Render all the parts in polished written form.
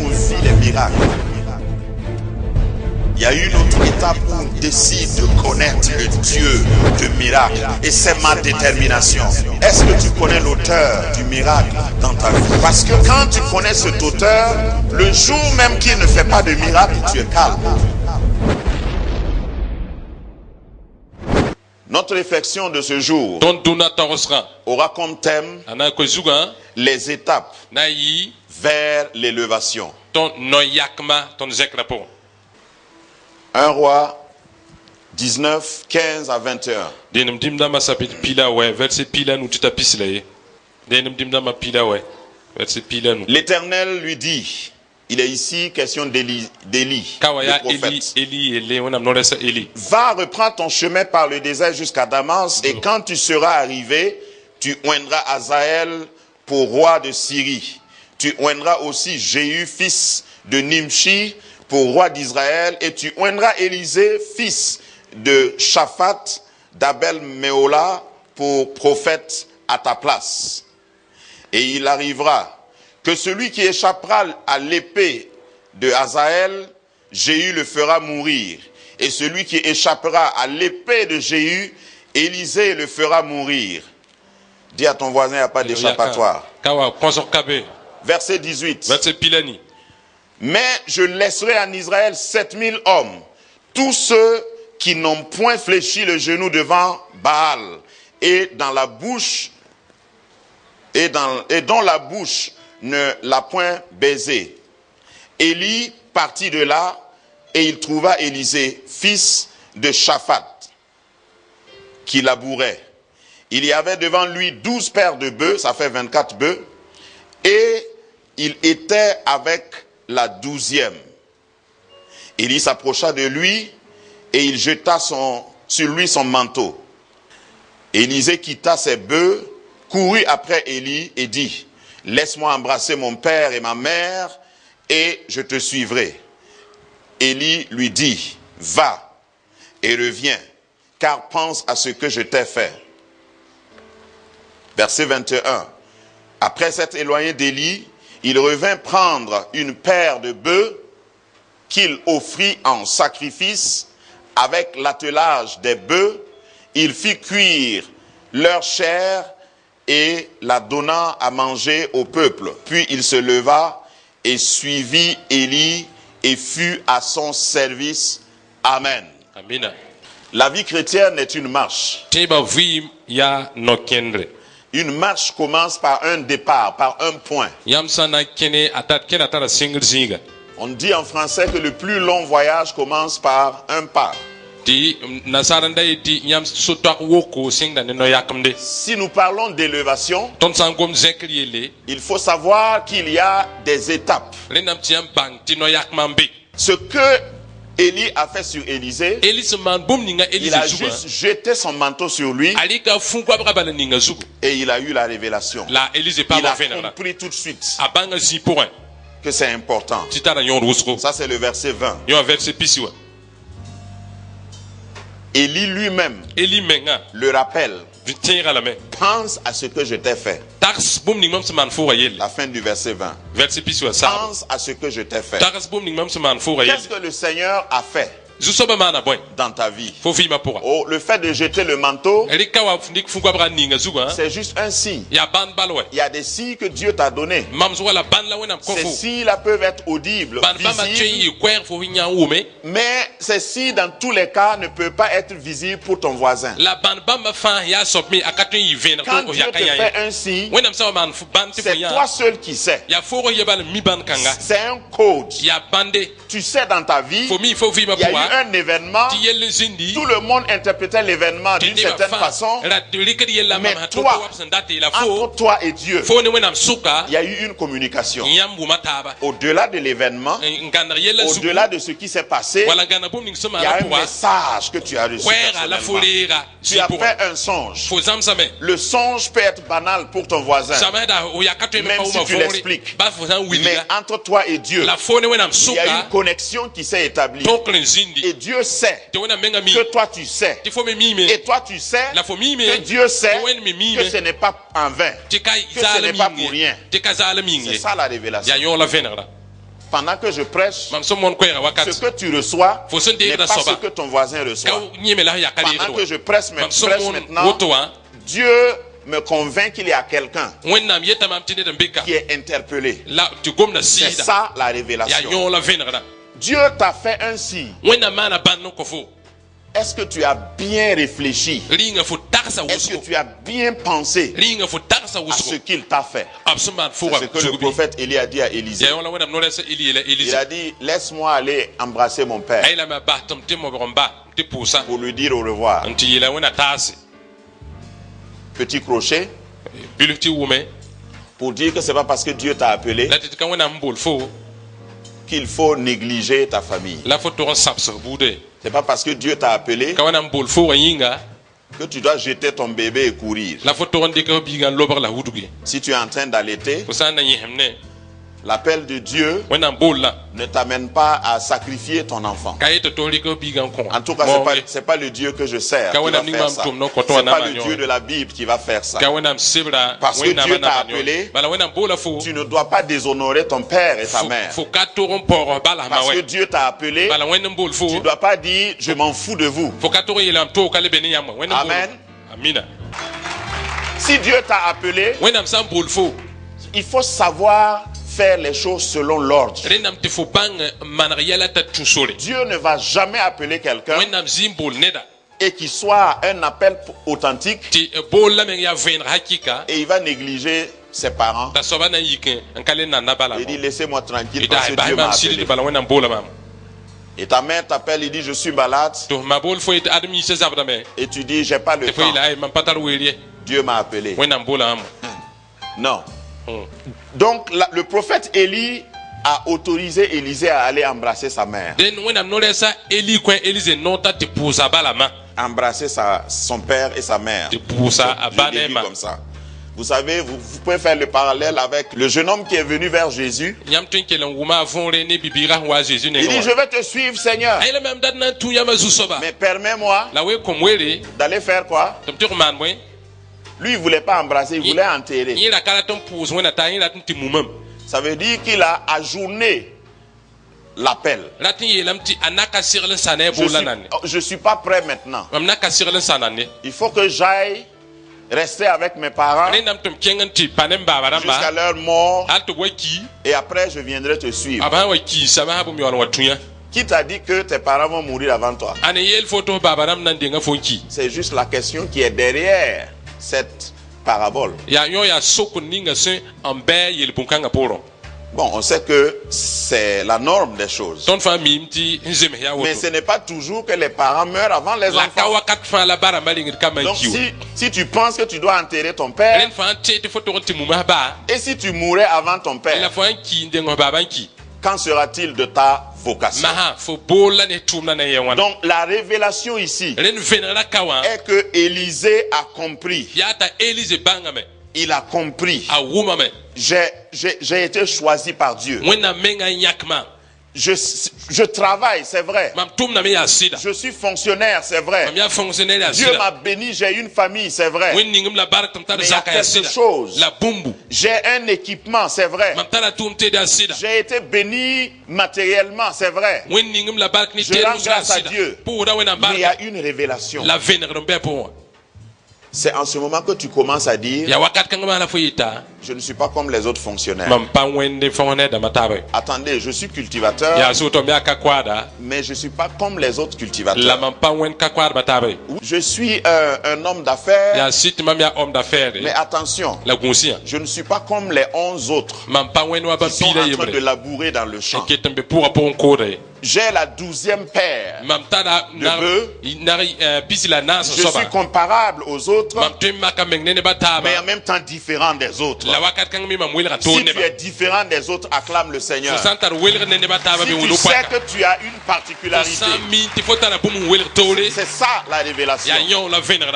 Aussi les miracles. Il y a une autre étape où on décide de connaître le Dieu de miracles. Et c'est ma détermination. Est-ce que tu connais l'auteur du miracle dans ta vie? Parce que quand tu connais cet auteur, le jour même qu'il ne fait pas de miracle, tu es calme. Notre réflexion de ce jour aura comme thème les étapes vers l'élévation. 1 Roi 19, 15 à 21. L'Éternel lui dit, il est ici question d'Élie, le prophète. Va, reprends ton chemin par le désert jusqu'à Damas, et quand tu seras arrivé, tu oindras Hazaël pour roi de Syrie. Tu oindras aussi Jéhu, fils de Nimshi, pour roi d'Israël, et tu oindras Élisée, fils de Shaphat, d'Abel-Méola, pour prophète à ta place. Et il arrivera que celui qui échappera à l'épée de Hazaël, Jéhu le fera mourir. Et celui qui échappera à l'épée de Jéhu, Élisée le fera mourir. Dis à ton voisin, il n'y a pas d'échappatoire. Verset 18. Mais je laisserai en Israël 7000 hommes, tous ceux qui n'ont point fléchi le genou devant Baal, et dont la bouche ne l'a point baisé. Élie partit de là, et il trouva Élisée, fils de Shaphat, qui labourait. Il y avait devant lui 12 paires de bœufs, ça fait 24 bœufs, et il était avec la 12e. Élie s'approcha de lui, et il jeta sur lui son manteau. Élisée quitta ses bœufs, courut après Élie et dit, laisse-moi embrasser mon père et ma mère, et je te suivrai. Élie lui dit, va et reviens, car pense à ce que je t'ai fait. Verset 21. Après s'être éloigné d'Élie, il revint prendre une paire de bœufs qu'il offrit en sacrifice avec l'attelage des bœufs. Il fit cuire leur chair et la donna à manger au peuple. Puis il se leva et suivit Élie et fut à son service. Amen. Amen. La vie chrétienne est une marche. Une marche commence par un départ, par un point. On dit en français que le plus long voyage commence par un pas. Si nous parlons d'élévation, il faut savoir qu'il y a des étapes. Ce que Élie a fait sur Élisée, il a juste jeté son manteau sur lui et il a eu la révélation. Il a compris tout de suite que c'est important. Ça c'est le verset 20. Élie lui-même le rappelle. Pense à ce que je t'ai fait. La fin du verset 20. Pense à ce que je t'ai fait. Qu'est-ce que le Seigneur a fait dans ta vie? Oh, le fait de jeter le manteau, c'est juste un signe. Il y a des signes que Dieu t'a donnés. Ces signes-là peuvent être audibles, visibles, mais ces signes, dans tous les cas, ne peuvent pas être visibles pour ton voisin. Quand Dieu te fait un signe, c'est toi seul qui sais. C'est un code. Tu sais dans ta vie, il y a eu un événement, tout le monde interprétait l'événement d'une certaine façon. Mais toi, entre toi et Dieu, il y a eu une communication. Au-delà de l'événement, au-delà de ce qui s'est passé, il y a un message que tu as reçu personnellement. Tu as fait un songe. Le songe peut être banal pour ton voisin, même si tu l'expliques. Mais entre toi et Dieu, il y a une connexion qui s'est établie. Et Dieu sait que toi tu sais. Et toi tu sais que Dieu sait que ce n'est pas en vain, que ce n'est pas pour rien. C'est ça la révélation. Pendant que je prêche, ce que tu reçois n'est pas ce que ton voisin reçoit. Pendant que je prêche maintenant, Dieu me convainc qu'il y a quelqu'un qui est interpellé. C'est ça la révélation. Dieu t'a fait un signe. Est-ce que tu as bien réfléchi? Est-ce que tu as bien pensé à ce qu'il t'a fait? C'est ce que le prophète Élie a dit à Élisée. Il a dit, laisse-moi aller embrasser mon père pour lui dire au revoir. Petit crochet pour dire que c'est pas parce que Dieu t'a appelé qu'il faut négliger ta famille. C'est pas parce que Dieu t'a appelé que tu dois jeter ton bébé et courir. Si tu es en train d'allaiter, l'appel de Dieu ne t'amène pas à sacrifier ton enfant. En tout cas, c'est pas le Dieu que je sers qui va faire ça. C'est pas le Dieu de la Bible qui va faire ça. Parce que Dieu t'a appelé, tu ne dois pas déshonorer ton père et ta mère. Parce que Dieu t'a appelé, tu ne dois pas dire je m'en fous de vous. Amen. Si Dieu t'a appelé, il faut savoir faire les choses selon l'ordre. Dieu ne va jamais appeler quelqu'un et qu'il soit un appel authentique et il va négliger ses parents. Il dit laissez-moi tranquille parce que Dieu m'a appelé. Et ta mère t'appelle, il dit je suis malade. Et tu dis j'ai pas le temps. Dieu m'a appelé. Non. Donc le prophète Élie a autorisé Élisée à aller embrasser sa mère. Embrasser son père et sa mère. Je l'ai vu comme ça. Vous savez, vous pouvez faire le parallèle avec le jeune homme qui est venu vers Jésus. Il dit, je vais te suivre, Seigneur. Mais permets-moi d'aller faire quoi? Lui, il ne voulait pas embrasser, il voulait enterrer. Ça veut dire qu'il a ajourné l'appel. Je ne suis pas prêt maintenant. Il faut que j'aille rester avec mes parents jusqu'à leur mort. Et après, je viendrai te suivre. Qui t'a dit que tes parents vont mourir avant toi? C'est juste la question qui est derrière cette parabole. Bon, on sait que c'est la norme des choses. Mais ce n'est pas toujours que les parents meurent avant les enfants. Donc si tu penses que tu dois enterrer ton père, et si tu mourais avant ton père, qu'en sera-t-il de ta vocation? Donc la révélation ici est que Élisée a compris. Il a compris. J'ai été choisi par Dieu. Je travaille, c'est vrai. Je suis fonctionnaire, c'est vrai. Dieu m'a béni, j'ai une famille, c'est vrai. Mais il y a quelque chose. J'ai un équipement, c'est vrai. J'ai été béni matériellement, c'est vrai. Je rends grâce à Dieu. Mais il y a une révélation. C'est en ce moment que tu commences à dire, Je ne suis pas comme les autres fonctionnaires. Attendez, je suis cultivateur, mais je ne suis pas comme les autres cultivateurs. Je suis un homme d'affaires, mais attention, je ne suis pas comme les 11 autres qui sont en train de labourer dans le champ. J'ai la 12e paire de bœufs. Je suis comparable aux autres, mais en même temps différent des autres. Si tu es différent des autres, acclame le Seigneur. Si tu sais que tu as une particularité, c'est ça la révélation.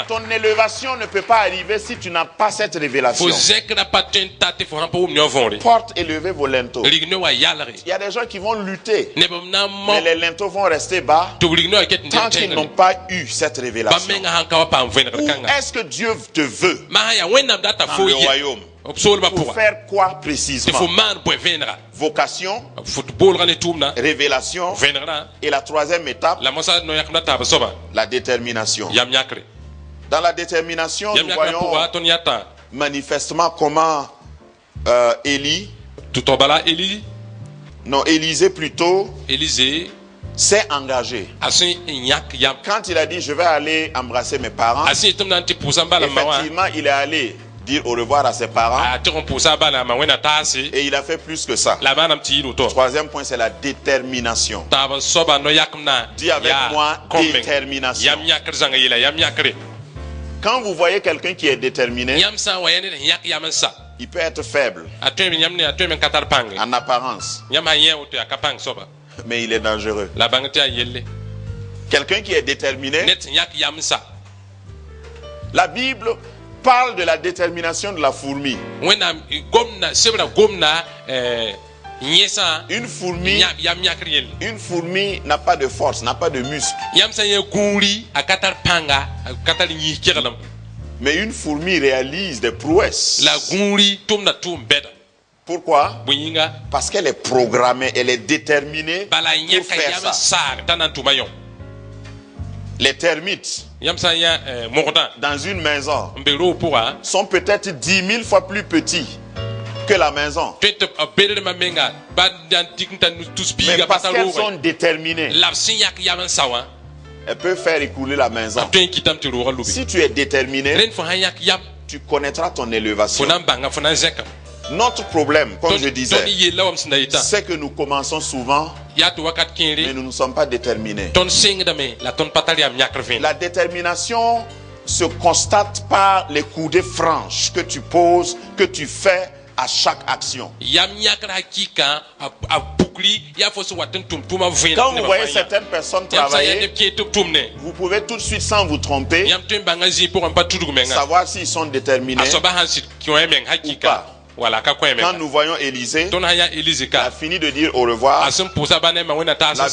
Ton élévation ne peut pas arriver si tu n'as pas cette révélation. Porte et levez vos linteaux. Il y a des gens qui vont lutter, mais les linteaux vont rester bas tant qu'ils n'ont pas eu cette révélation. Où est-ce que Dieu te veut dans le royaume? Pour faire quoi précisément? Vocation, révélation, et la troisième étape, la détermination. Dans la détermination, nous voyons manifestement comment Élisée plutôt s'est engagé. Quand il a dit je vais aller embrasser mes parents, effectivement il est allé dire au revoir à ses parents, et il a fait plus que ça. Troisième point, c'est la détermination. Dis avec moi, détermination. Quand vous voyez quelqu'un qui est déterminé, il peut être faible en apparence, mais il est dangereux. Quelqu'un qui est déterminé, la Bible parle de la détermination de la fourmi. Une fourmi n'a pas de force, n'a pas de muscle. Mais une fourmi réalise des prouesses. Pourquoi? Parce qu'elle est programmée, elle est déterminée pour faire ça. Les termites dans une maison sont peut-être 10 000 fois plus petits que la maison. Mais parce qu'elles sont déterminées, elles peuvent faire écouler la maison. Si tu es déterminé, tu connaîtras ton élévation. Notre problème, comme je disais, c'est que nous commençons souvent, mais nous ne sommes pas déterminés. La détermination se constate par les coudées franches que tu poses, que tu fais à chaque action. Quand vous voyez certaines personnes travailler, vous pouvez tout de suite, sans vous tromper, savoir s'ils sont déterminés ou pas. Quand nous voyons Élisée, il a fini de dire au revoir. La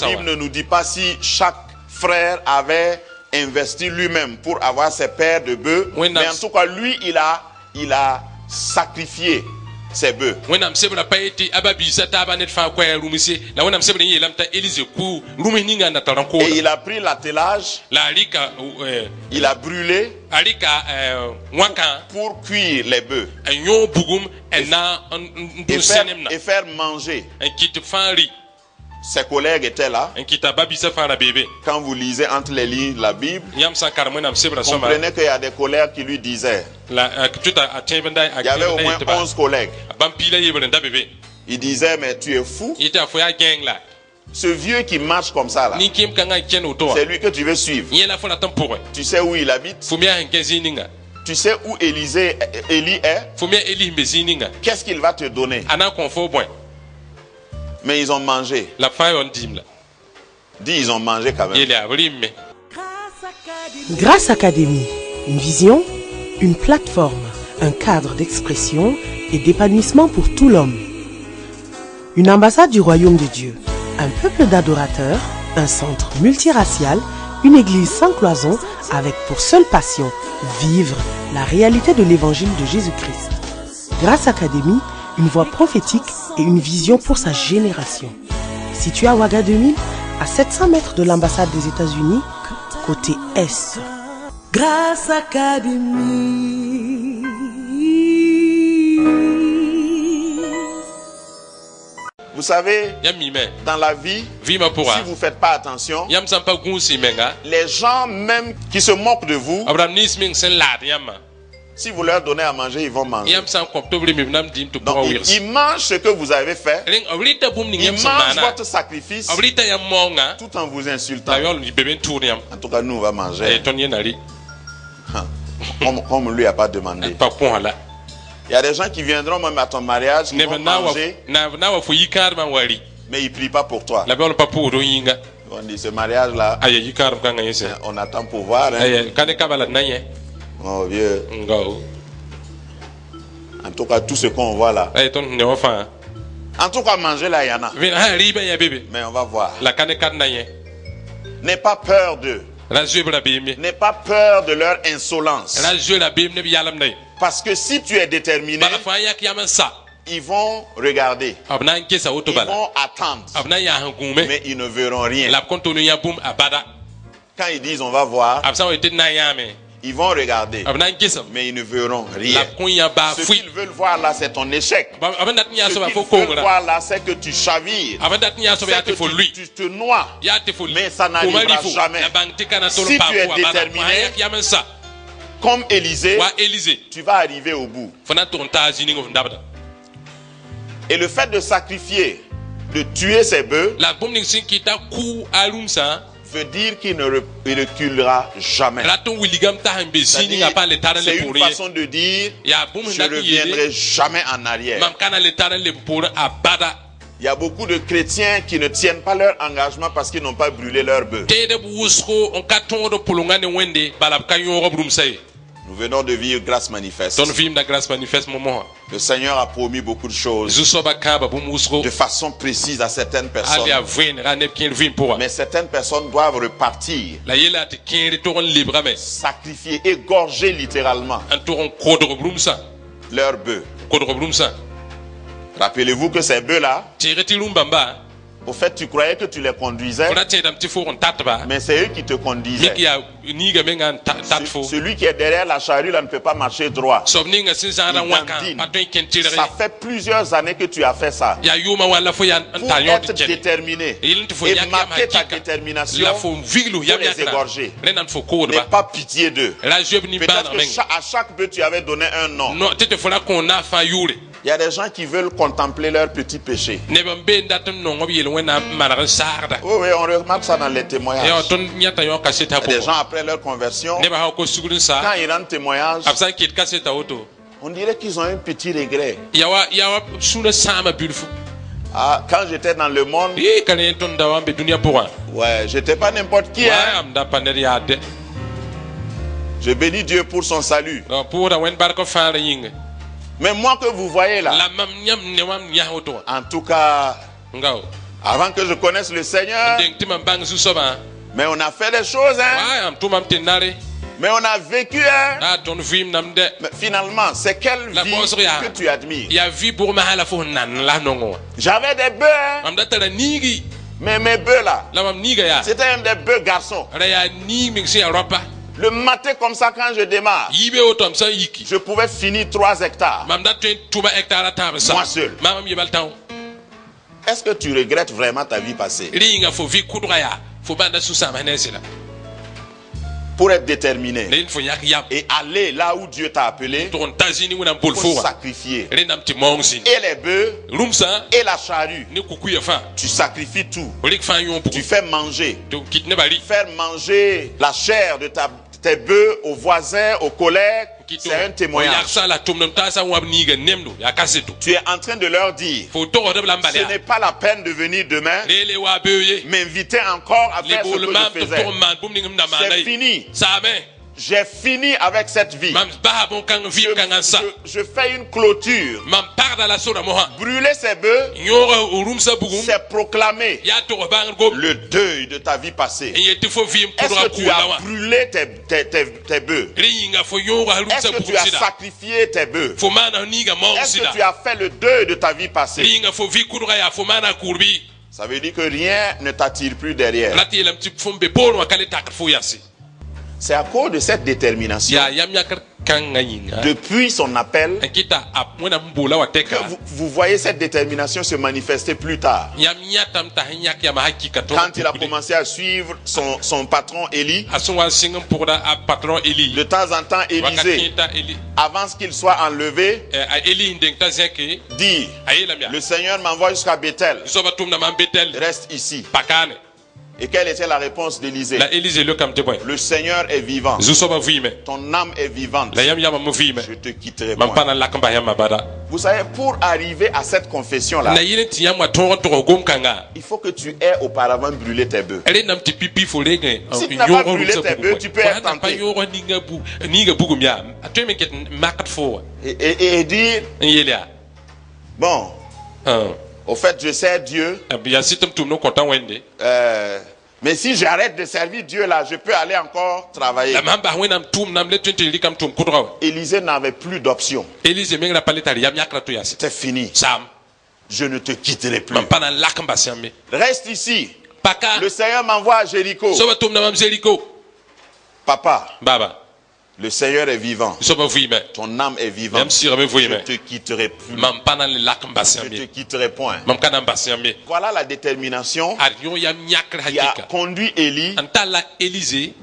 Bible ne nous dit pas si chaque frère avait investi lui-même pour avoir ses paires de bœufs, mais en tout cas lui il a sacrifié ses bœufs. Et il a pris l'attelage, il a brûlé pour cuire les bœufs et faire manger. Ses collègues étaient là. Quand vous lisez entre les lignes la Bible, comprenez qu'il y a des collègues qui lui disaient. Il y avait au moins 11 collègues. Il disait, mais tu es fou. Ce vieux qui marche comme ça là, c'est lui que tu veux suivre. Tu sais où il habite? Tu sais où Élie est? Qu'est-ce qu'il va te donner? Mais ils ont mangé. Dis, ils ont mangé quand même. Grâce Académie, une vision, une plateforme, un cadre d'expression et d'épanouissement pour tout l'homme. Une ambassade du royaume de Dieu, un peuple d'adorateurs, un centre multiracial, une église sans cloison avec pour seule passion vivre la réalité de l'évangile de Jésus-Christ. Grâce Académie, une voix prophétique et une vision pour sa génération. Situé à Ouaga 2000, à 700 mètres de l'ambassade des États-Unis, côté Est. Grâce Académie. Vous savez, dans la vie, si vous ne faites pas attention, les gens même qui se moquent de vous, si vous leur donnez à manger, ils vont manger. Donc, ils mangent ce que vous avez fait. Ils mangent votre sacrifice tout en vous insultant. En tout cas, nous, on va manger. Comme lui n'a pas demandé. Il y a des gens qui viendront même à ton mariage, qui vont manger, mais ils ne prient pas pour toi. On dit, ce mariage-là, on attend pour voir. Hein. Oh vieux. En tout cas, tout ce qu'on voit là. En tout cas, manger là, il y en a. Mais on va voir. N'aie pas peur d'eux. N'aie pas peur de leur insolence. Parce que si tu es déterminé, ils vont regarder. Ils vont attendre. Mais ils ne verront rien. Quand ils disent on va voir, ils vont regarder, mais ils ne verront rien. Ce qu'ils veulent voir là, c'est ton échec. Ce qu'ils veulent voir là, c'est que tu chavires, c'est que tu te noies. Mais ça n'arrivera jamais. Si tu es déterminé, comme Élisée, tu vas arriver au bout. Et le fait de sacrifier, de tuer ces bœufs, veut dire qu'il ne reculera jamais. C'est une façon de dire, je ne reviendrai jamais en arrière. Il y a beaucoup de chrétiens qui ne tiennent pas leur engagement parce qu'ils n'ont pas brûlé leur bœuf. Nous venons de vivre grâce manifeste. Le Seigneur a promis beaucoup de choses de façon précise à certaines personnes. Mais certaines personnes doivent repartir, sacrifier, égorger littéralement leurs bœufs. Rappelez-vous que ces bœufs-là, au fait, tu croyais que tu les conduisais, mais c'est eux qui te conduisaient. Celui qui est derrière la charrue là ne peut pas marcher droit. Ça fait plusieurs années que tu as fait ça. Pour être déterminé et marquer ta détermination pour les égorger. N'aie pas pitié d'eux. Peut-être qu'à chaque bœuf tu avais donné un nom. Il y a des gens qui veulent contempler leurs petits péchés. Oui, on remarque ça dans les témoignages. Il y a des gens après leur conversion, quand ils rendent témoignage, on dirait qu'ils ont un petit regret. Ah, quand j'étais dans le monde, ouais, j'étais pas n'importe qui. Hein? Je bénis Dieu pour son salut. Mais moi que vous voyez là, en tout cas, avant que je connaisse le Seigneur, mais on a fait des choses, hein? Mais on a vécu, hein? Mais finalement, c'est quelle vie que tu admires? J'avais des bœufs, hein? Mais mes bœufs là, c'était un des bœufs garçons. Le matin comme ça, quand je démarre, je pouvais finir 3 hectares. Moi seul. Est-ce que tu regrettes vraiment ta vie passée? Pour être déterminé et aller là où Dieu t'a appelé, il faut sacrifier. Et les bœufs et la charrue, tu sacrifies tout. Tu fais manger. Faire manger la chair de tes bœufs aux voisins, aux collègues, c'est un témoignage. Tu es en train de leur dire, ce n'est pas la peine de venir demain, m'inviter encore à faire ce que je faisais. C'est fini. J'ai fini avec cette vie. Je fais une clôture. Brûler ces bœufs, c'est proclamer le deuil de ta vie passée. Est-ce que tu as brûlé tes bœufs? Est-ce que tu as sacrifié tes bœufs? Est-ce que tu as fait le deuil de ta vie passée? Ça veut dire que rien ne t'attire plus derrière. C'est à cause de cette détermination Depuis son appel, vous voyez cette détermination se manifester plus tard. Quand il a commencé à suivre son patron Élie, de temps en temps Élisée, avant qu'il soit enlevé, dit: le Seigneur m'envoie jusqu'à Bethel, reste ici. Et quelle était la réponse d'Élisée? Le Seigneur est vivant, ton âme est vivante, je te quitterai point. Vous savez, pour arriver à cette confession-là, il faut que tu aies auparavant brûlé tes bœufs. Si tu n'as pas brûlé tes bœufs, tu peux être tenté et dire: bon, au fait, je sers Dieu, mais si j'arrête de servir Dieu là, je peux aller encore travailler. Élisée n'avait plus d'option. C'était fini. Je ne te quitterai plus. Reste ici. Le Seigneur m'envoie à Jéricho. Papa, le Seigneur est vivant. Ton âme est vivante. Je ne te quitterai plus. Je ne te quitterai point. Voilà la détermination qui a conduit Élisée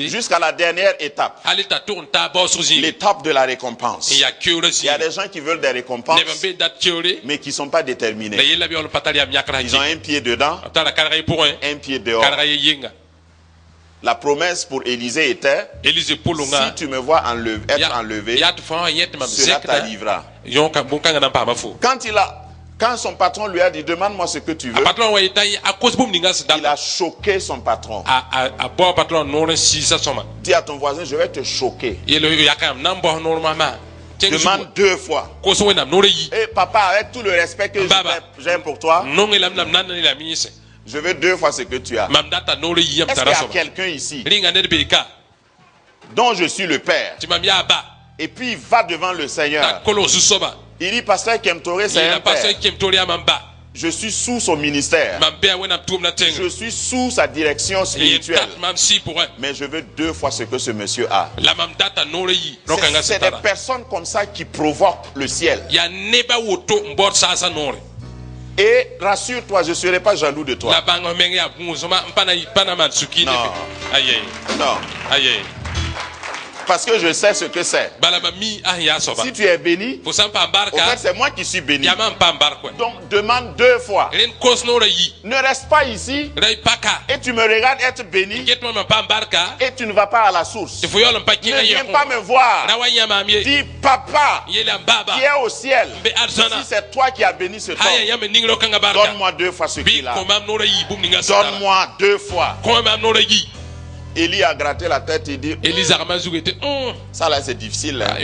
jusqu'à la dernière étape. L'étape de la récompense. Il y a des gens qui veulent des récompenses, mais qui ne sont pas déterminés. Ils ont un pied dedans, un pied dehors. La promesse pour Élisée était: si tu me vois être enlevé, cela t'arrivera. Quand son patron lui a dit: demande-moi ce que tu veux, il a choqué son patron. Dis à ton voisin: je vais te choquer. Demande 2 fois. Et papa, avec tout le respect que j'ai pour toi, je veux 2 fois ce que tu as. Est-ce qu'il y a quelqu'un ici dont je suis le père, et puis il va devant le Seigneur, il dit: pasteur Kemtoré, c'est un père, je suis sous son ministère, je suis sous sa direction spirituelle, mais je veux 2 fois ce que ce monsieur a. C'est des personnes comme ça qui provoquent le ciel. Et rassure-toi, je ne serai pas jaloux de toi. Non. Parce que je sais ce que c'est. Si tu es béni, au fait, c'est moi qui suis béni. Donc demande 2 fois. Ne reste pas ici et tu me regardes être béni et tu ne vas pas à la source. Ne viens pas me voir. Dis: papa qui est au ciel, si c'est toi qui as béni ce temps, donne-moi 2 fois ce qu'il a. Donne-moi 2 fois. Élie a gratté la tête et dit: ça là c'est difficile, hein.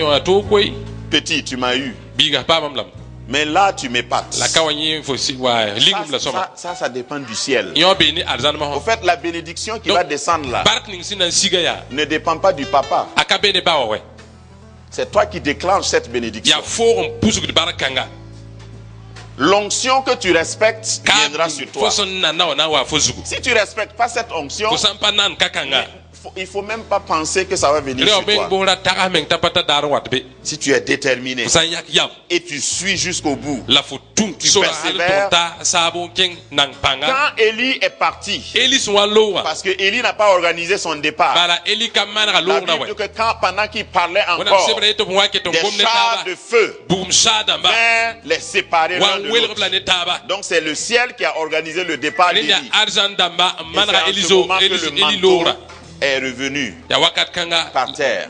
Petit, tu m'as eu, mais là tu m'épates. Ça dépend du ciel. Au fait, la bénédiction qui va descendre là ne dépend pas du papa. C'est toi qui déclenches cette bénédiction. L'onction que tu respectes viendra sur toi. Si tu ne respectes pas cette onction, il ne faut même pas penser que ça va venir sur toi. Si tu es déterminé et tu suis jusqu'au bout, tu persévères. Quand Élie est parti, parce que Élie n'a pas organisé son départ, la Bible dit que pendant qu'il parlait encore, des chars de feu vinrent les séparer l'un de l'autre. Donc c'est le ciel qui a organisé le départ d'Élie. Et c'est en ce moment que le manteau est revenu par terre.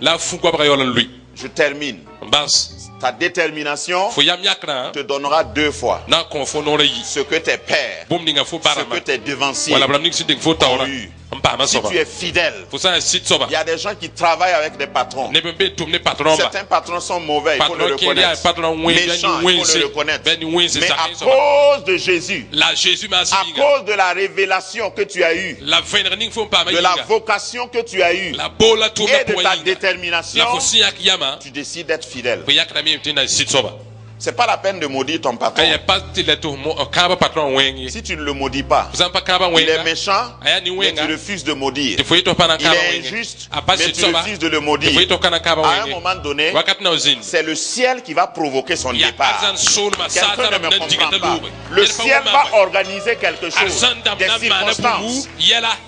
Je termine. Ta détermination te donnera 2 fois ce que tes pères, ce que tes devanciers ont eu. Si tu es fidèle, il y a des gens qui travaillent avec des patrons. Certains patrons sont mauvais, il faut le reconnaître. Méchants, il faut le reconnaître. Mais à cause de Jésus, à cause de la révélation que tu as eue, de la vocation que tu as eue et de ta détermination, tu décides d'être fidèle. C'est pas la peine de maudire ton patron. Si tu ne le maudis pas, il est méchant, mais tu refuses de maudire. Il est injuste, mais tu refuses de le maudire. À un moment donné, c'est le ciel qui va provoquer son départ. Quelqu'un ne me comprend pas. Le ciel va organiser quelque chose, des circonstances,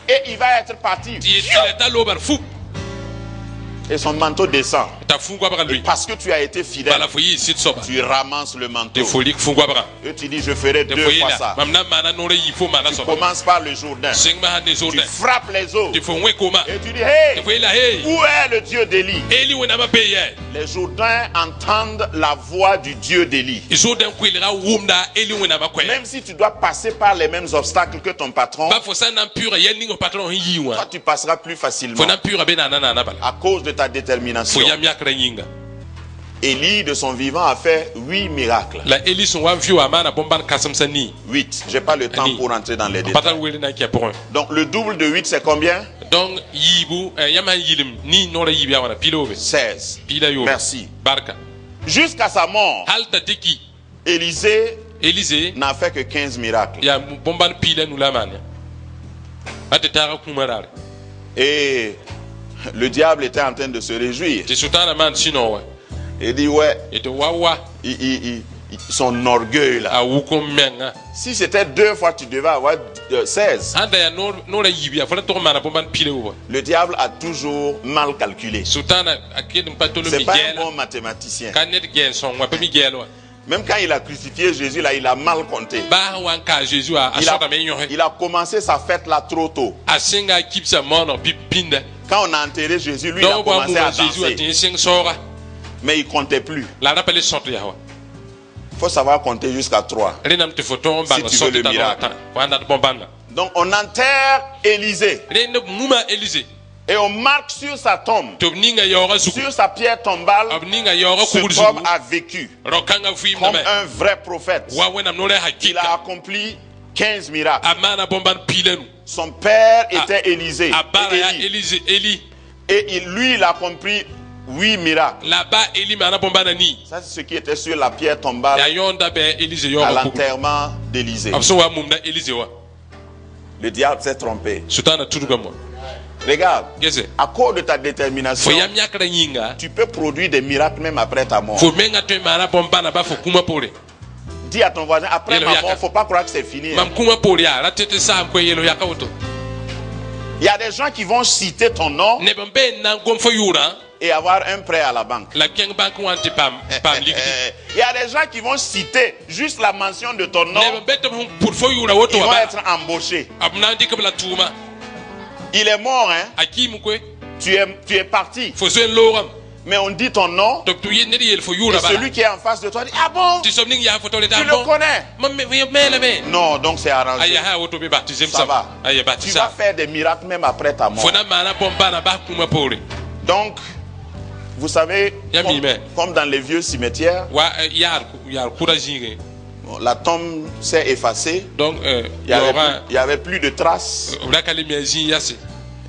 et il va être parti. Et son manteau descend. Et parce que tu as été fidèle, tu ramasses le manteau. Et tu dis, je ferai 2 fois ça. Tu commences par le Jourdain. Tu frappes les eaux. Et tu dis, hey, où est le Dieu d'Élie? Les Jourdains entendent la voix du Dieu d'Élie. Même si tu dois passer par les mêmes obstacles que ton patron, toi tu passeras plus facilement à cause de ta détermination. Élie de son vivant a fait 8 miracles. 8. J'ai pas le temps pour entrer dans les détails. Donc le double de 8 c'est combien? 16. Merci. Jusqu'à sa mort, Élisée n'a fait que 15 miracles. Et le diable était en train de se réjouir. Il dit ouais, son orgueil là. Si c'était 2 fois, tu devais avoir 16. Le diable a toujours mal calculé. C'est pas un bon mathématicien. Même quand il a crucifié Jésus là, il a mal compté. Il a commencé sa fête là trop tôt. Quand on a enterré Jésus, lui il a commencé à danser. Mais il ne comptait plus. Il faut savoir compter jusqu'à 3 si tu veux le miracle. Donc on enterre Élisée. Et on marque sur sa tombe, sur sa pierre tombale, ce homme a vécu comme un vrai prophète. Il a accompli 15 miracles. Son père était Élisée. Et lui, il a accompli 8 miracles. Ça, c'est ce qui était sur la pierre tombale à l'enterrement d'Élisée. Le diable s'est trompé. Regarde, à cause de ta détermination, tu peux produire des miracles même après ta mort. Dis à ton voisin, après ma mort, il ne faut pas croire que c'est fini. Il y a des gens qui vont citer ton nom et avoir un prêt à la banque. Il y a des gens qui vont citer juste la mention de ton nom. Ils vont être embauchés. Il est mort, hein? Tu es parti. Mais on dit ton nom. Et celui qui est en face de toi dit, ah bon? Tu le connais? Non, donc c'est arrangé. Ça va. Tu vas faire des miracles même après ta mort. Donc, vous savez, comme dans les vieux cimetières, la tombe s'est effacée. Donc, il n'y avait plus de traces.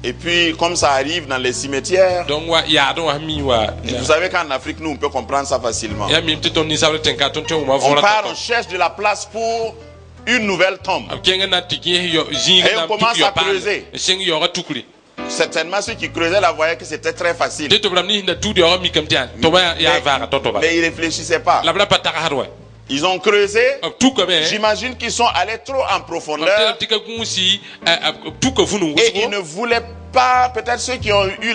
Et puis, comme ça arrive dans les cimetières, vous savez qu'en Afrique, nous, on peut comprendre ça facilement. On part, on cherche de la place pour une nouvelle tombe. Et on commence à creuser. Certainement, ceux qui creusaient la voyaient que c'était très facile. Mais ils ne réfléchissaient pas. Ils ont creusé. J'imagine qu'ils sont allés trop en profondeur. Et ils ne voulaient pas. Peut-être ceux qui ont vu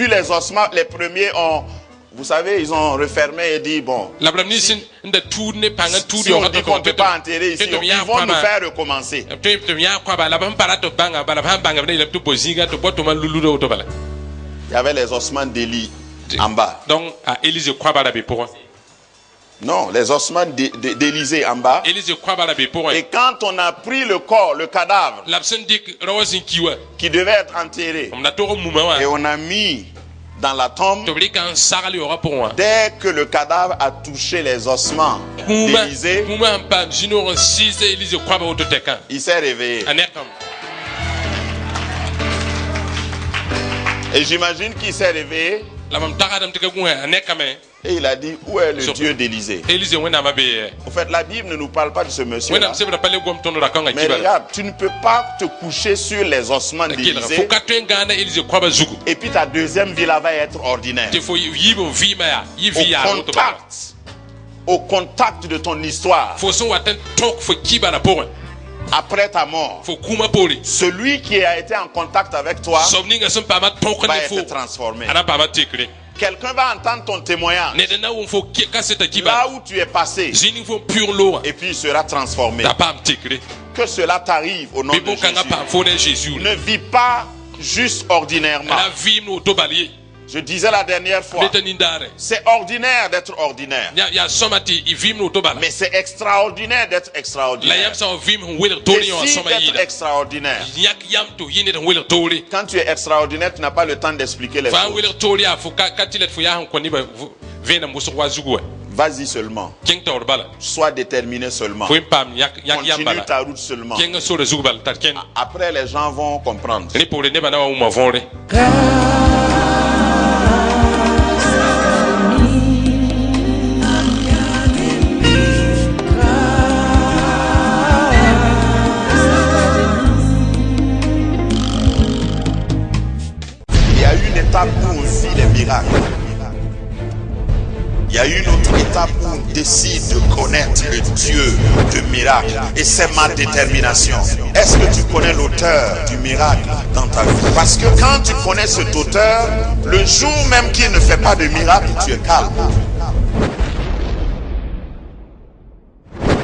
les ossements, les premiers ont. Vous savez, ils ont refermé et dit bon. Si on dit qu'on ne peut pas enterrer ici, ils vont nous faire recommencer. Il y avait les ossements d'Élie en bas. Non, les ossements d'Élisée en bas. Et quand on a pris le corps, le cadavre, qui devait être enterré, et on a mis dans la tombe, dès que le cadavre a touché les ossements d'Élisée, il s'est réveillé. Et j'imagine qu'il s'est réveillé. Et il a dit, où est le Dieu d'Élisée? En fait, la Bible ne nous parle pas de ce monsieur-là. Mais regarde, tu ne peux pas te coucher sur les ossements d'Élisée. Et puis ta deuxième vie là va être ordinaire. Au contact de ton histoire. Après ta mort, celui qui a été en contact avec toi va être transformé. Quelqu'un va entendre ton témoignage là où tu es passé et puis il sera transformé. Que cela t'arrive au nom de Jésus. Ne vis pas juste ordinairement. Je disais la dernière fois, c'est ordinaire d'être ordinaire. Mais c'est extraordinaire d'être extraordinaire. Décide d'être extraordinaire. Quand tu es extraordinaire, tu n'as pas le temps d'expliquer les choses. Vas-y seulement. Sois déterminé seulement. Continue ta route seulement. Après, les gens vont comprendre. Où on vit les miracles. Il y a une autre étape où on décide de connaître le Dieu de miracle. Et c'est ma détermination. Est-ce que tu connais l'auteur du miracle dans ta vie? Parce que quand tu connais cet auteur, le jour même qu'il ne fait pas de miracle, tu es calme.